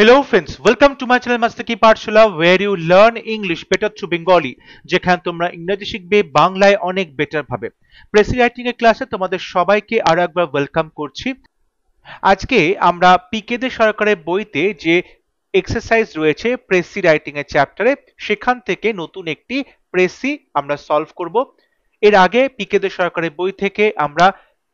Hello friends, welcome to my channel Master Ki Pathshala where you learn English better through Bengali যেখানে তোমরা ইংরেজি শিখবে বাংলায় অনেক বেটার ভাবে। প্রেসি রাইটিং এর ক্লাসে তোমাদের সবাইকে আরো একবার ওয়েলকাম করছি। আজকে আমরা পিকে দে সরকারের বইতে যে এক্সারসাইজ রয়েছে প্রেসি রাইটিং এর চ্যাপ্টারে সেখান থেকে নতুন একটি প্রেসি আমরা সলভ করব। এর আগে পিকে দে সরকারের বই থেকে আমরা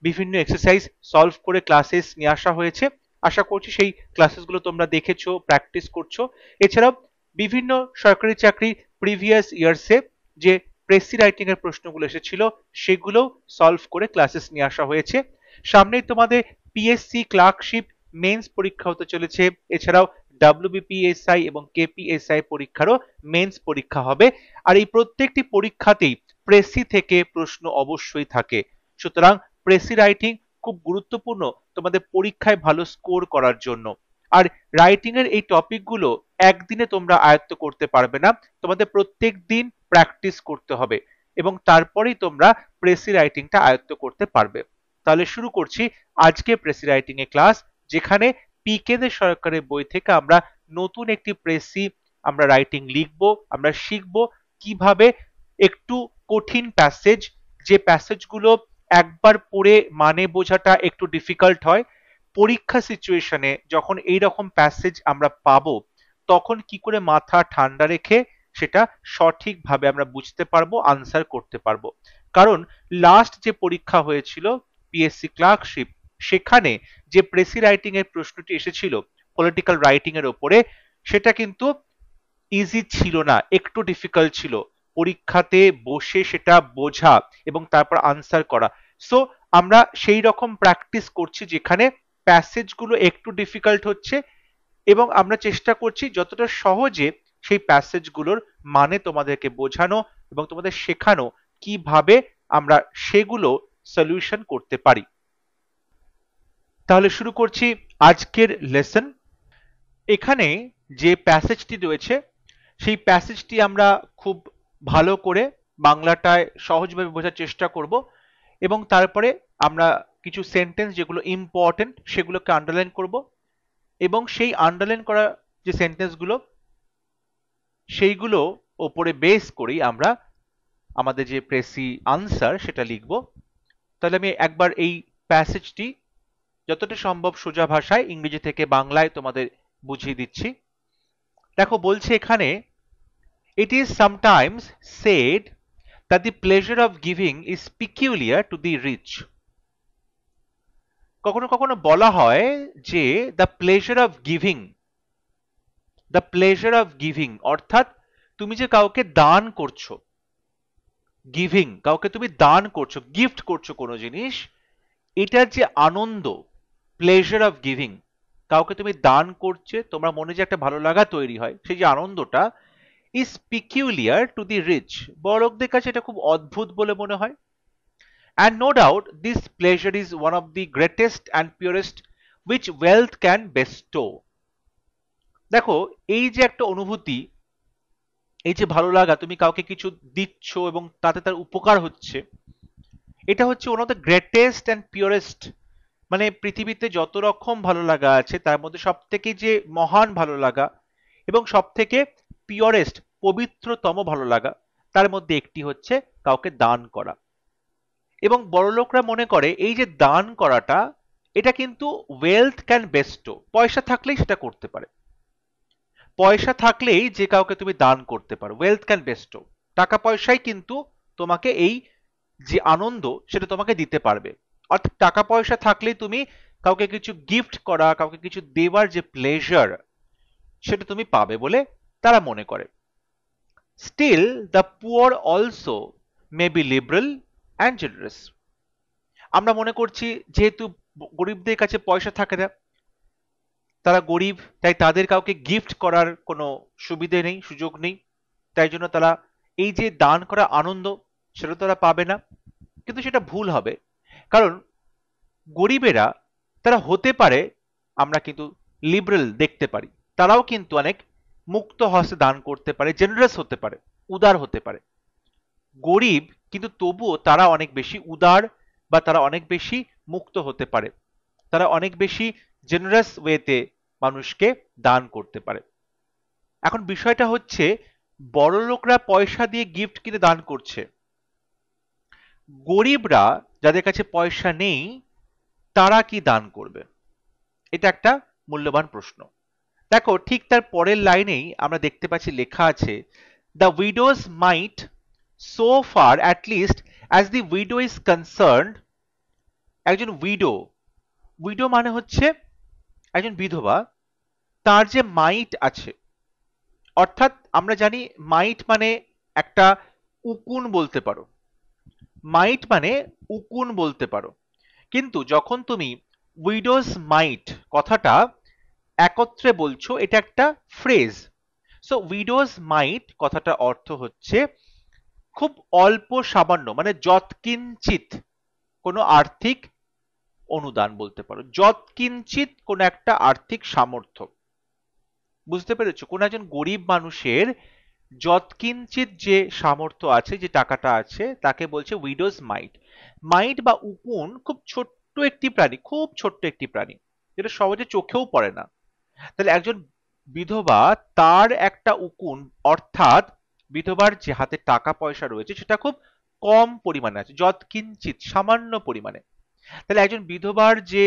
বিভিন্ন এক্সারসাইজ সলভ করে ক্লাসেস নিয়ে আসা হয়েছে। আশা করছি সেই ক্লাসেসগুলো তোমরা দেখেছো, প্র্যাকটিস করছো। এছাড়াও বিভিন্ন সরকারি চাকরি প্রিভিয়াস ইয়ার্সে যে প্রেসি রাইটিং এর প্রশ্নগুলো এসেছিল সেগুলো সলভ করে ক্লাসেস নিয়ে আসা হয়েছে। সামনেই তোমাদের পিএসসি ক্লার্কশিপ মেন্স পরীক্ষা হতে চলেছে। এছাড়াও ডাব্লিউবিপিএসআই এবং কেপিএসআই পরীক্ষারও মেন্স পরীক্ষা হবে। আর এই প্রত্যেকটি পরীক্ষাতেই প্রেসি থেকে প্রশ্ন অবশ্যই থাকে। সুতরাং প্রেসি রাইটিং খুব গুরুত্বপূর্ণ তোমাদের পরীক্ষায় ভালো স্কোর করার জন্য। আর রাইটিং এর এই টপিকগুলো একদিনে তোমরা আয়ত্ত করতে পারবে না, তোমাদের প্রত্যেক দিন প্র্যাকটিস করতে হবে এবং তারপরেই তোমরা প্রেসি রাইটিংটা আয়ত্ত করতে পারবে। তাহলে শুরু করছি আজকে প্রেসি রাইটিং এর ক্লাস, যেখানে পিকে দে সরকারের বই থেকে আমরা নতুন একটি প্রেসি আমরা রাইটিং লিখবো। আমরা শিখবো কিভাবে একটু কঠিন প্যাসেজ, যে প্যাসেজগুলো একবার পড়ে মানে বোঝাটা একটু ডিফিকাল্ট হয়, পরীক্ষা সিচুয়েশনে যখন এই রকম প্যাসেজ আমরা পাবো তখন কি করে মাথা ঠান্ডা রেখে সেটা সঠিকভাবে আমরা বুঝতে পারবো, আনসার করতে পারবো। কারণ লাস্ট যে পরীক্ষা হয়েছিল পিএসসি ক্লার্কশিপ, সেখানে যে প্রেসি রাইটিং এর প্রশ্নটি এসেছিল পলিটিক্যাল রাইটিং এর উপরে, সেটা কিন্তু ইজি ছিল না, একটু ডিফিকাল্ট ছিল পরীক্ষাতে বসে সেটা বোঝা এবং তারপর আনসার করা। সো আমরা সেই রকম প্র্যাকটিস করছি যেখানে প্যাসেজগুলো একটু ডিফিকাল্ট হচ্ছে এবং আমরা চেষ্টা করছি যতটা সহজে সেই প্যাসেজগুলোর মানে তোমাদেরকে বোঝানো এবং তোমাদের শেখানো কিভাবে আমরা সেগুলো সলিউশন করতে পারি। তাহলে শুরু করছি আজকের লেসন। এখানে যে প্যাসেজটি রয়েছে সেই প্যাসেজটি আমরা খুব ভালো করে বাংলাটায় সহজভাবে বোঝার চেষ্টা করব এবং তারপরে আমরা কিছু সেন্টেন্স যেগুলো ইম্পর্টেন্ট সেগুলোকে আন্ডারলাইন করব এবং সেই আন্ডারলাইন করা যে সেন্টেন্সগুলো সেইগুলো ওপরে বেস করেই আমরা আমাদের যে প্রেসি আনসার সেটা লিখব। তাহলে আমি একবার এই প্যাসেজটি যতটা সম্ভব সোজা ভাষায় ইংরেজি থেকে বাংলায় তোমাদের বুঝিয়ে দিচ্ছি। দেখো বলছে এখানে, it is sometimes said that the pleasure of giving is peculiar to the rich. কখনো কখনো বলা হয় যে the pleasure of giving অর্থাৎ তুমি যে কাউকে দান করছো, গিভিং কাউকে তুমি দান করছো, গিফট করছো কোনো জিনিস, এটার যে আনন্দ, প্লেজার অফ গিভিং, কাউকে তুমি দান করছে তোমার মনে যে একটা ভালো লাগা তৈরি হয়, সেই যে আনন্দটা is peculiar to the rich, বড়লোকদের কাছে এটা খুব অদ্ভুত বলে মনে হয়। And no doubt this pleasure is one of the greatest and purest which wealth can bestow. দেখো এই যে একটা অনুভূতি, এই যে ভালো লাগা, তুমি কাউকে কিছু দিচ্ছ এবং তাতে তার উপকার হচ্ছে, এটা হচ্ছে one of the greatest and purest, মানে পৃথিবীতে যত রকম ভালো লাগা আছে তার মধ্যে সব থেকে যে মহান ভালো লাগা এবং সব থেকে পিওরেস্ট, পবিত্রতম ভালো লাগা, তার মধ্যে একটি হচ্ছে কাউকে দান করা। এবং বড়লোকরা মনে করে এই যে দান করাটা, এটা কিন্তু ওয়েলথ ক্যান বেস্টো, পয়সা থাকলেই সেটা করতে পারে, পয়সা থাকলেই যে কাউকে তুমি দান করতে পারো, ওয়েলথ ক্যান বেস্টো, টাকা পয়সাই কিন্তু তোমাকে এই যে আনন্দ সেটা তোমাকে দিতে পারবে। অর্থাৎ টাকা পয়সা থাকলেই তুমি কাউকে কিছু গিফট করা, কাউকে কিছু দেওয়ার যে প্লেজার সেটা তুমি পাবে বলে তারা মনে করে। Still the poor also may be liberal and generous. আমরা মনে করছি যেহেতু গরিবদের কাছে পয়সা থাকে না, তারা গরিব, তাই তাদের কাউকে গিফট করার কোনো সুবিধে নেই, সুযোগ নেই, তাই জন্য তারা এই যে দান করা আনন্দ সেটা তারা পাবে না। কিন্তু সেটা ভুল হবে, কারণ গরিবেরা তারা হতে পারে, আমরা কিন্তু লিবারেল দেখতে পারি, তারাও কিন্তু অনেক মুক্ত হস্তে দান করতে পারে, জেনারেস হতে পারে, উদার হতে পারে। গরিব কিন্তু তবুও তারা অনেক বেশি উদার বা তারা অনেক বেশি মুক্ত হতে পারে, তারা অনেক বেশি জেনারেস ওয়েতে মানুষকে দান করতে পারে। এখন বিষয়টা হচ্ছে বড়লোকরা পয়সা দিয়ে গিফট কিনে দান করছে, গরিবরা যাদের কাছে পয়সা নেই তারা কি দান করবে? এটা একটা মূল্যবান প্রশ্ন। দেখো ঠিক তার পরের লাইনেই আমরা দেখতে পাচ্ছি লেখা আছে, the widows might so far at least as the widow is concerned. একজন উইডো, উইডো মানে হচ্ছে একজন বিধবা, তার যে মাইট আছে, অর্থাৎ আমরা জানি মাইট মানে একটা উকুন বলতে পারো, মাইট মানে উকুন বলতে পারো। কিন্তু যখন তুমি উইডোজ মাইট কথাটা একত্রে বলছো, এটা একটা ফ্রেজ। সো উইডোজ মাইট কথাটা অর্থ হচ্ছে খুব অল্প সামান্য, মানে যৎকিঞ্চিত কোনো আর্থিক অনুদান বলতে পারো, যৎকিঞ্চিত কোনো একটা আর্থিক সামর্থ্য। বুঝতে পেরেছো? কোন একজন গরিব মানুষের যৎকিঞ্চিত যে সামর্থ্য আছে, যে টাকাটা আছে, তাকে বলছে উইডোজ মাইট। মাইট বা উকুন খুব ছোট্ট একটি প্রাণী, খুব ছোট্ট একটি প্রাণী, যেটা সহজে চোখেও পড়ে না। তাহলে একজন বিধবা, তার একটা উকুন, অর্থাৎ বিধবার যে হাতে টাকা পয়সা রয়েছে সেটা খুব কম পরিমাণে আছে, যৎকিঞ্চিত সামান্য পরিমাণে। তাহলে একজন বিধবার যে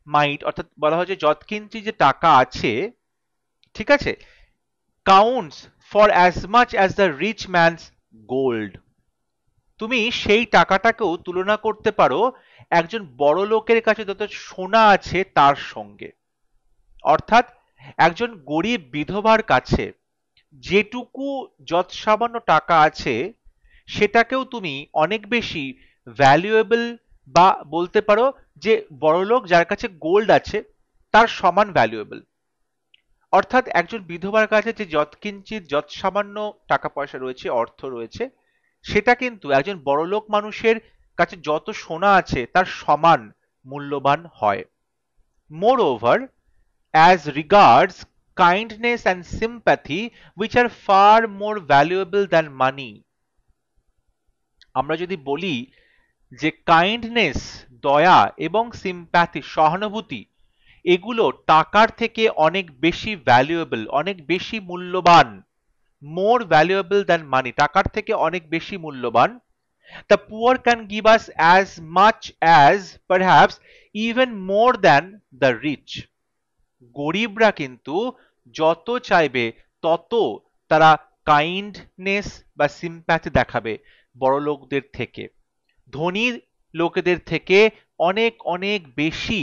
মাইট, অর্থাৎ বলা হয় যে যৎকিঞ্চিত যে টাকা আছে, ঠিক আছে, counts for as much as the rich man's gold. তুমি সেই টাকাটাকেও তুলনা করতে পারো একজন বড় লোকের কাছে যত সোনা আছে তার সঙ্গে। অর্থাৎ একজন গরিব বিধবার কাছে যেটুকু যৎসামান্য টাকা আছে সেটাকেও তুমি অনেক বেশি ভ্যালুয়েবল, বা বলতে পারো যে বড়লোক যার কাছে গোল্ড আছে তার সমান ভ্যালুয়েবল। অর্থাৎ একজন বিধবার কাছে যে যৎকিঞ্চিত যৎসামান্য টাকা পয়সা রয়েছে, অর্থ রয়েছে, সেটা কিন্তু একজন বড়লোক মানুষের কাছে যত সোনা আছে তার সমান মূল্যবান হয়। Moreover, as regards kindness and sympathy, which are far more valuable than money. আমরা যদি বলি যে কাইন্ডনেস, দয়া, এবং সিম্প্যাথি, সহানুভূতি, এগুলো টাকার থেকে অনেক বেশি ভ্যালুয়েবল, অনেক বেশি মূল্যবান, মোর ভ্যালুয়েবল দ্যান মানি, টাকার থেকে অনেক বেশি মূল্যবান। The poor can give us as much as, perhaps even more than the rich. গরিবরা কিন্তু যত চাইবে তত তারা কাইন্ডনেস বা সিম্প্যাথি দেখাবে বড় লোকদের থেকে। ধনী লোকেদের থেকে অনেক অনেক বেশি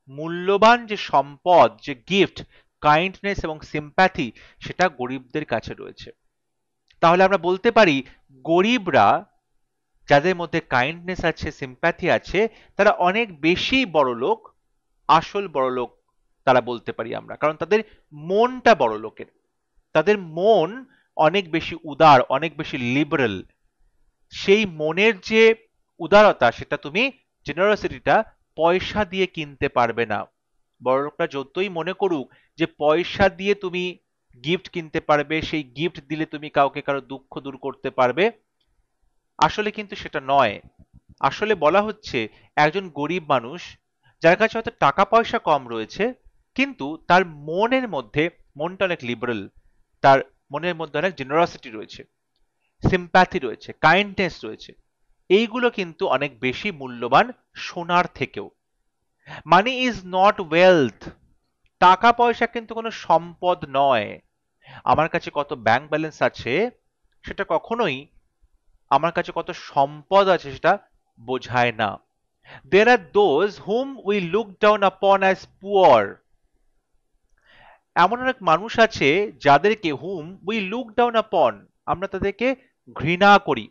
মূল্যবান যে সম্পদ, যে গিফট, কাইন্ডনেস এবং সিম্প্যাথি, সেটা গরিবদের কাছে রয়েছে। তাহলে আমরা বলতে পারি গরিবরা, যাদের মধ্যে কাইন্ডনেস আছে, সিম্প্যাথি আছে, তারা অনেক বেশি বড়লোক, আসল বড়লোক তারা বলতে পারি আমরা, কারণ তাদের মনটা বড় লোকের, তাদের মন অনেক বেশি উদার, অনেক বেশি লিবারেল। সেই মনের যে উদারতা, সেটা তুমি, জেনারসিটিটা, পয়সা দিয়ে কিনতে পারবে না। বড়লোকরা যতই মনে করুক যে পয়সা দিয়ে তুমি গিফট কিনতে পারবে, সেই গিফট দিলে তুমি কাউকে কারো দুঃখ দূর করতে পারবে, আসলে কিন্তু সেটা নয়। আসলে বলা হচ্ছে একজন গরিব মানুষ যার কাছে হয়তো টাকা পয়সা কম রয়েছে, কিন্তু তার মনের মধ্যে, মনটা অনেক লিবারেল, তার মনের মধ্যে অনেক জেনারসিটি রয়েছে, সিম্প্যাথি রয়েছে, কাইন্ডনেস রয়েছে, এইগুলো কিন্তু অনেক বেশি মূল্যবান সোনার থেকেও। মানি ইজ নট ওয়েলথ, টাকা পয়সা কিন্তু কোনো সম্পদ নয়। আমার কাছে কত ব্যাংক ব্যালেন্স আছে সেটা কখনোই আমার কাছে কত সম্পদ আছে সেটা বোঝায় না। There are those whom we look down upon as poor. এমন অনেক মানুষ আছে যাদেরকে whom we look down upon, আমরা তাদেরকে ঘৃণা করি।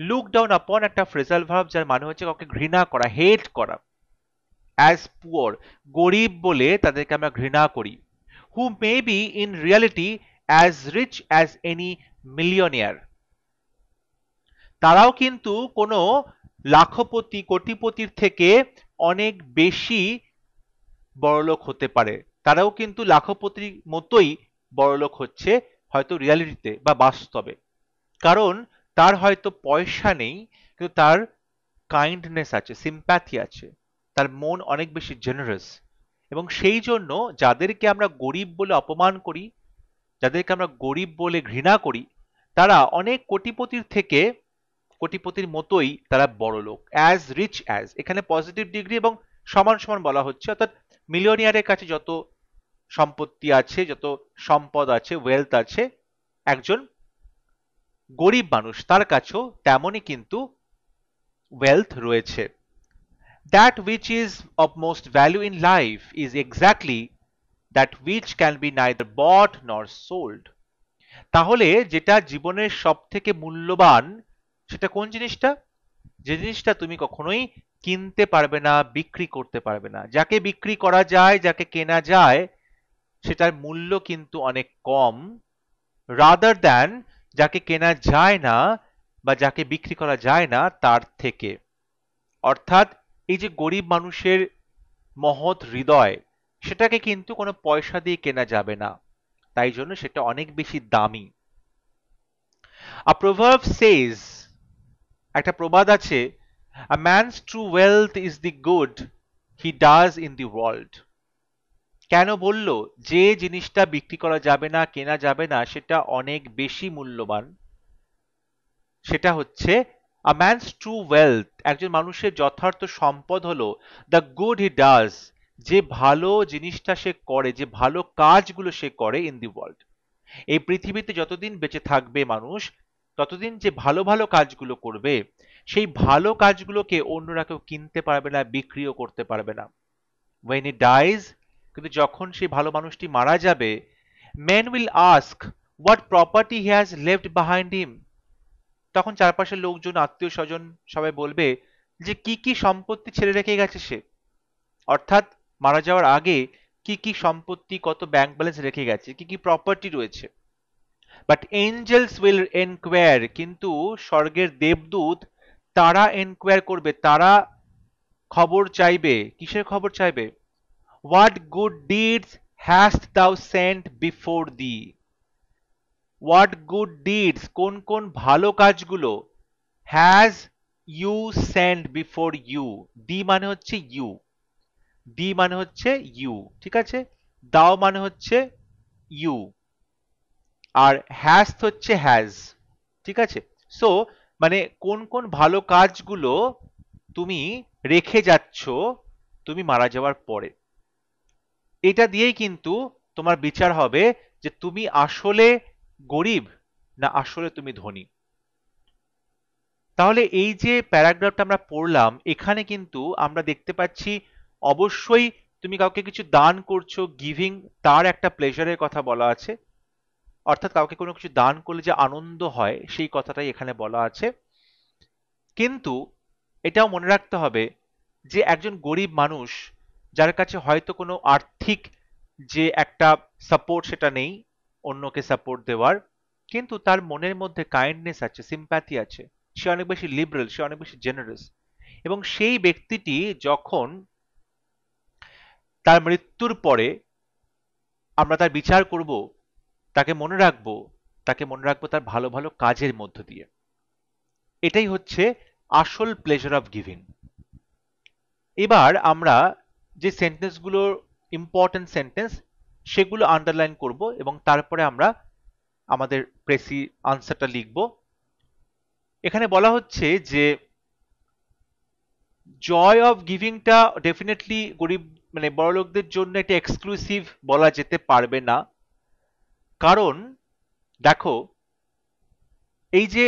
look down upon একটা ফ্রেজাল ভার্ব যার মানে হচ্ছে কাউকে ঘৃণা করা, হেট করা। as poor, গরিব বলে তাদেরকে আমরা ঘৃণা করি। who may be in reality as rich as any millionaire. তারাও কিন্তু কোনো লাখপতি, কোটিপতির থেকে অনেক বেশি বড়লোক হতে পারে। তারাও কিন্তু লাখপতির মতোই বড়লোক হচ্ছে, হয়তো রিয়ালিটিতে বা বাস্তবে। কারণ তার হয়তো পয়সা নেই, কিন্তু তার কাইন্ডনেস আছে, সিম্প্যাথি আছে, তার মন অনেক বেশি জেনারেস। এবং সেই জন্য যাদেরকে আমরা গরিব বলে অপমান করি, যাদেরকে আমরা গরিব বলে ঘৃণা করি, তারা অনেক কোটিপতির থেকে, কোটিপতির মতোই তারা বড় লোক, অ্যাজ রিচ অ্যাজ, এখানে পজিটিভ ডিগ্রি এবং সমান সমান বলা হচ্ছে, অর্থাৎ মিলিয়নিয়ারের কাছে যত সম্পত্তি আছে, যত সম্পদ আছে, ওয়েলথ আছে, একজন গরিব মানুষ তার কাছেও তেমনই কিন্তু ওয়েলথ রয়েছে। That which is of most value in life is exactly that which can be neither bought nor sold. তাহলে যেটা জীবনের সব থেকে মূল্যবান সেটা কোন জিনিসটা? যে জিনিসটা তুমি কখনোই কিনতে পারবে না, বিক্রি করতে পারবে না। যাকে বিক্রি করা যায়, যাকে কেনা যায়, সেটার মূল্য কিন্তু অনেক কম, রাদার দ্যান যাকে কেনা যায় না বা যাকে বিক্রি করা যায় না তার থেকে। অর্থাৎ এই যে গরিব মানুষের মহৎ হৃদয়, সেটাকে কিন্তু কোনো পয়সা দিয়ে কেনা যাবে না, তাই জন্য সেটা অনেক বেশি দামি। A proverb says, একটা প্রবাদ আছে, a man's true wealth is the good he does in the world. কেন বললো যে জিনিসটা বিক্রি করা যাবে না, কেনা যাবে না, সেটা অনেক বেশি মূল্যবান? সেটা হচ্ছে a man's true wealth, একজন মানুষের যথার্থ সম্পদ হলো the good he does, যে ভালো জিনিসটা সে করে, যে ভালো কাজগুলো সে করে in the world। এই পৃথিবীতে যতদিন বেঁচে থাকবে মানুষ, ততদিন যে ভালো ভালো কাজগুলো করবে, সেই ভালো কাজগুলোকে অন্যরা কেউ কিনতে পারবে না, বিক্রিও করতে পারবে না। when he dies, কিন্তু যখন সেই ভালো মানুষটি মারা যাবে, men will ask what property he has left behind him, তখন চারপাশের লোকজন, আত্মীয় স্বজন সবাই বলবে যে কি কি সম্পত্তি ছেড়ে রেখে গেছে সে, অর্থাৎ মারা যাওয়ার আগে কি কি সম্পত্তি, কত ব্যাংক ব্যালেন্স রেখে গেছে, কি কি প্রপার্টি রয়েছে। বাট এঞ্জেলস উইল এনকোয়ার, কিন্তু স্বর্গের দেবদূত তারা এনকোয়ার করবে, তারা খবর চাইবে। কিসের খবর চাইবে? What good deeds hast thou sent before thee, what good deeds, কোন কোন ভালো কাজগুলো, has you sent before you, thee মানে হচ্ছে ইউ, দি মানে হচ্ছে ইউ, ঠিক আছে, দাও মানে হচ্ছে ইউ, আর হ্যাজ হচ্ছে হ্যাজ, ঠিক আছে। সো মানে কোন কোন ভালো কাজগুলো তুমি রেখে যাচ্ছ তুমি মারা যাওয়ার পরে, এটা দিয়েই কিন্তু তোমার বিচার হবে যে তুমি আসলে গরিব না আসলে তুমি ধনী। তাহলে এই যে প্যারাগ্রাফটা আমরা পড়লাম, এখানে কিন্তু আমরা দেখতে পাচ্ছি অবশ্যই তুমি কাউকে কিছু দান করছো, গিভিং, তার একটা প্লেজারের কথা বলা আছে, অর্থাৎ কাউকে কোনো কিছু দান করলে যে আনন্দ হয় সেই কথাটাই এখানে বলা আছে। কিন্তু এটাও মনে রাখতে হবে যে একজন গরিব মানুষ, যার কাছে হয়তো কোনো আর্থিক যে একটা সাপোর্ট সেটা নেই অন্যকে সাপোর্ট দেওয়ার, কিন্তু তার মনের মধ্যে কাইন্ডনেস আছে, সিম্প্যাথি আছে, সে অনেক বেশি লিবারেল, সে অনেক বেশি জেনারেস, এবং সেই ব্যক্তিটি যখন তার মৃত্যুর পরে আমরা তার বিচার করব, তাকে মনে রাখবো, তাকে মনে রাখবো তার ভালো ভালো কাজের মধ্য দিয়ে। এটাই হচ্ছে আসল প্লেজার অফ গিভিং। এবার আমরা যে সেন্টেন্সগুলো ইম্পর্টেন্ট সেন্টেন্স, সেগুলো আন্ডারলাইন করব এবং তারপরে আমরা আমাদের প্রেসি আনসারটা লিখব। এখানে বলা হচ্ছে যে জয় অফ গিভিংটা ডেফিনেটলি গরিব মানে বড়লোকদের জন্য এটা এক্সক্লুসিভ বলা যেতে পারবে না, কারণ দেখো এই যে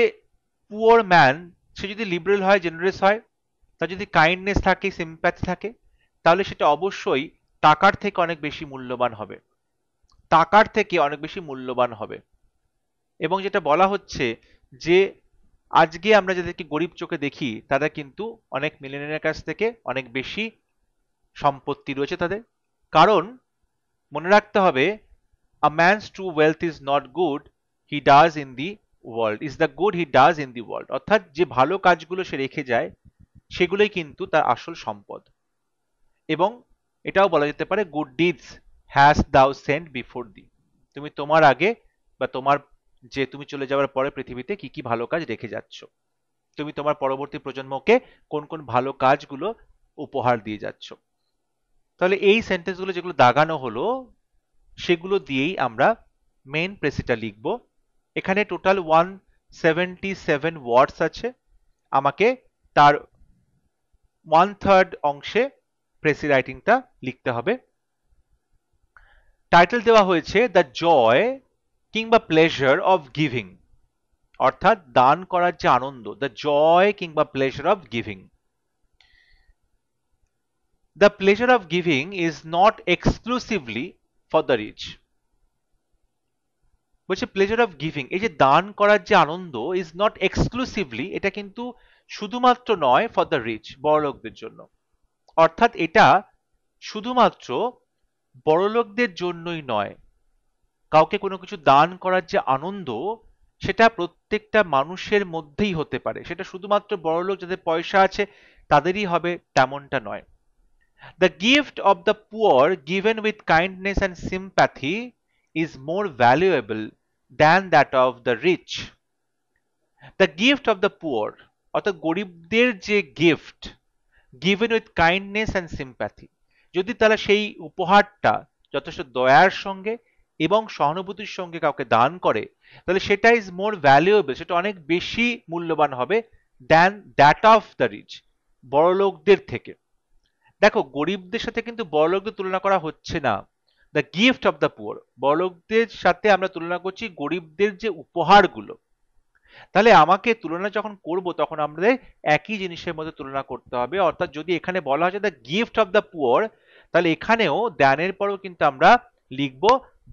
পুয়ার ম্যান, সে যদি লিবারেল হয়, জেনারেস হয়, তার যদি কাইন্ডনেস থাকে, সিম্প্যাথি থাকে, তাহলে সেটা অবশ্যই টাকার থেকে অনেক বেশি মূল্যবান হবে, টাকার থেকে অনেক বেশি মূল্যবান হবে। এবং যেটা বলা হচ্ছে যে আজকে আমরা যাদেরকে গরিব চোখে দেখি, তারা কিন্তু অনেক মিলিয়নিয়ারের কাছ থেকে অনেক বেশি সম্পত্তি রয়েছে তাদের। কারণ মনে রাখতে হবে, a man's true wealth is not good he does in the world, is the good he does in the world, অর্থাৎ যে ভালো কাজগুলো সে রেখে যায় সেগুলোই কিন্তু তার আসল সম্পদ। এবং এটাও বলা যেতে পারে, গুড ডিডস হ্যাজ দাও সেন্ট বিফোর দি, তুমি তোমার আগে বা তোমার যে তুমি চলে যাওয়ার পরে পৃথিবীতে কি কি ভালো কাজ রেখে যাচ্ছ, তুমি তোমার পরবর্তী প্রজন্মকে কোন কোন ভালো কাজগুলো উপহার দিয়ে যাচ্ছ। তাহলে এই সেন্টেন্সগুলো যেগুলো দাগানো হলো সেগুলো দিয়েই আমরা মেন প্রেসিটা লিখব। এখানে টোটাল 177 ওয়ার্ডস আছে, আমাকে তার 1/3 অংশে প্রেসি রাইটিংটা লিখতে হবে। টাইটেল দেওয়া হয়েছে দ্য জয় কিংবা প্লেজার অফ গিভিং, অর্থাৎ দান করার যে আনন্দ, দ্য জয় কিংবা pleasure of giving. The pleasure of giving is not exclusively for the rich. বলছে প্লেজার অফ গিভিং, এই যে দান করার যে আনন্দ, ইজ নট এক্সক্লুসিভলি, এটা কিন্তু শুধুমাত্র নয় ফর দ্য রিচ, বড়লোকদের জন্য। অর্থাৎ এটা শুধুমাত্র বড়লোকদের জন্যই নয়। কাউকে কোনো কিছু দান করার যে আনন্দ, সেটা প্রত্যেকটা মানুষের মধ্যেই হতে পারে, সেটা শুধুমাত্র বড়লোক যাদের পয়সা আছে তাদেরই হবে তেমনটা নয়। The gift of the poor given with kindness and sympathy is more valuable than that of the rich. The gift of the poor, অর্থাৎ গরিবদের যে gift, given with kindness and sympathy, যদি তারা সেই উপহারটা যথেষ্ট দয়ার সঙ্গে এবং সহানুভূতির সঙ্গে কাউকে দান করে, তাহলে সেটা ইজ মোর ভ্যালুয়েবল, সেটা অনেক বেশি মূল্যবান হবে than that of the rich, বড়লোকদের থেকে। দেখো, গরিবদের সাথে কিন্তু বড়লোকদের তুলনা করা হচ্ছে না। The gift of the poor, বড়লোকদের সাথে আমরা তুলনা করছি গরিবদের যে উপহারগুলো। তাহলে আমাকে তুলনা যখন করব তখন আমাদের একই জিনিসের মধ্যে তুলনা করতে হবে। অর্থাৎ যদি এখানে বলা হয়েছে the gift of the poor, তাহলে এখানেও দানের পরেও কিন্তু আমরা লিখব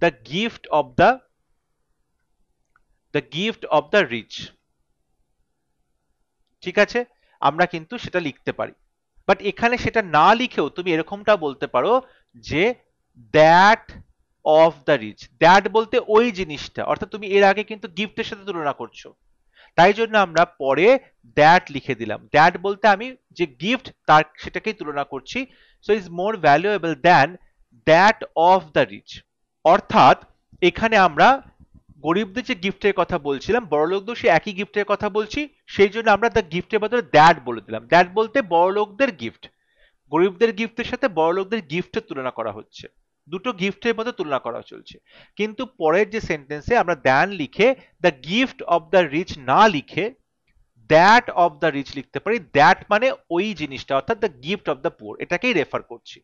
the gift of the rich. ঠিক আছে, আমরা কিন্তু সেটা লিখতে পারি। বাট এখানে সেটা না লিখেও তুমি এরকমটা বলতে পারো যে that of the rich. That বলতে ওই জিনিসটা, অর্থাৎ তুমি এর আগে কিন্তু গিফটের সাথে তুলনা করছো, তাই জন্য আমরা পরে দ্যাট লিখে দিলাম। দ্যাট বলতে আমি যে গিফট তার সেটাকেই তুলনা করছি। So is more valuable than that of the rich. অর্থাৎ এখানে আমরা গরিবদের যে গিফটের কথা বলছিলাম, বড়লোকদের সে একই গিফটের কথা বলছি, সেই জন্য আমরা দ্য গিফটের বদলে দ্যাট বলে দিলাম। দ্যাট বলতে বড়লোকদের গিফট, গরিবদের গিফটের সাথে বড়লোকদের গিফটের তুলনা করা হচ্ছে, দুটো গিফটের মধ্যে তুলনা করা চলছে। কিন্তু পরের যে সেন্টেন্সে আমরা দ্যান লিখে the gift of the rich না লিখে দ্যাট অফ দ্য রিচ লিখতে পারি। দ্যাট মানে ওই জিনিসটা, অর্থাৎ the gift of the poor, এটাকেই রেফার করছি।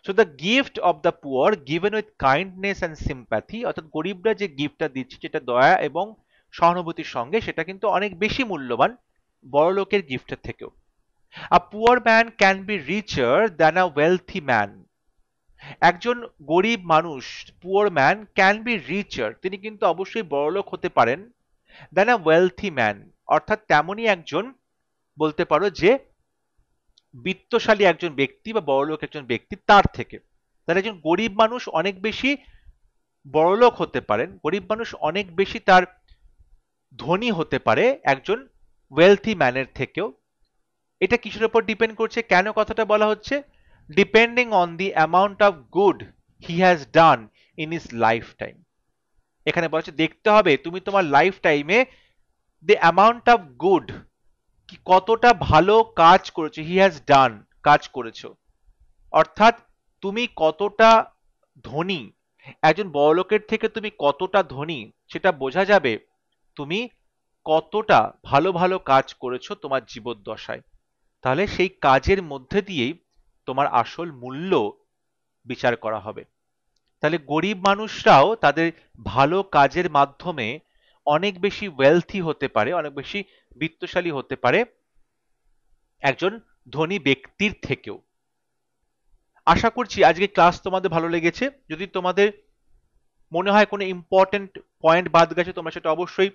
So the gift of the poor given with kindness and sympathy, অর্থাৎ গরিবরা যে গিফটটা দিচ্ছে যেটা দয়া এবং সহানুভূতির সঙ্গে, সেটা কিন্তু অনেক বেশি মূল্যবান বড়লোকের গিফটের থেকেও। A poor man can be রিচার than a wealthy man. একজন গরিব মানুষ, পুয়ার ম্যান ক্যান বি রিচার, তিনি কিন্তু অবশ্যই বড়লোক হতে পারেন, দ্যান আ ওয়েলথি ম্যান, অর্থাৎ তেমনই একজন বলতে পারো যে বিত্তশালী একজন ব্যক্তি বা বড়লোক একজন ব্যক্তি তার থেকে। তাহলে একজন গরিব মানুষ অনেক বেশি বড়লোক হতে পারেন, গরিব মানুষ অনেক বেশি তার ধনী হতে পারে একজন ওয়েলথি ম্যানের থেকেও। এটা কিসের উপর ডিপেন্ড করছে, কেন কথাটা বলা হচ্ছে? Depending on the amount of good he has done in his life time. এখানে বলছে দেখতে হবে তুমি তোমার লাইফ টাইমে দি অ্যামাউন্ট অফ গুড, কি কতটা ভালো কাজ করেছো, হি হ্যাজ ডান কাজ করেছো, অর্থাৎ তুমি কতটা ধনী, একজন বড়লোকের থেকে তুমি কতটা ধনী সেটা বোঝা যাবে তুমি কতটা ভালো ভালো কাজ করেছো তোমার জীবদ্দশায়। তাহলে সেই কাজের মধ্যে দিয়েই তোমার আসল মূল্য বিচার করা হবে। তাহলে গরিব মানুষরাও তাদের ভালো কাজের মাধ্যমে অনেক বেশি ওয়েলথি হতে পারে, অনেক বেশি বিত্তশালী হতে পারে একজন ধনী ব্যক্তির থেকেও। আশা করছি আজকে ক্লাস তোমাদের ভালো লেগেছে। যদি তোমাদের মনে হয় কোনো ইম্পর্টেন্ট পয়েন্ট বাদ গেছে, তোমরা সেটা অবশ্যই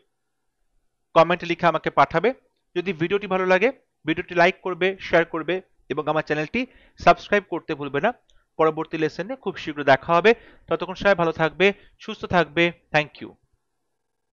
কমেন্টে লিখে আমাকে পাঠাবে। যদি ভিডিওটি ভালো লাগে, ভিডিওটি লাইক করবে, শেয়ার করবে এবং আমার চ্যানেলটি সাবস্ক্রাইব করতে ভুলবে না। পরবর্তী লেসনে খুব শীঘ্র দেখা হবে। ততক্ষণ সবাই ভালো থাকবে, সুস্থ থাকবে। Thank you.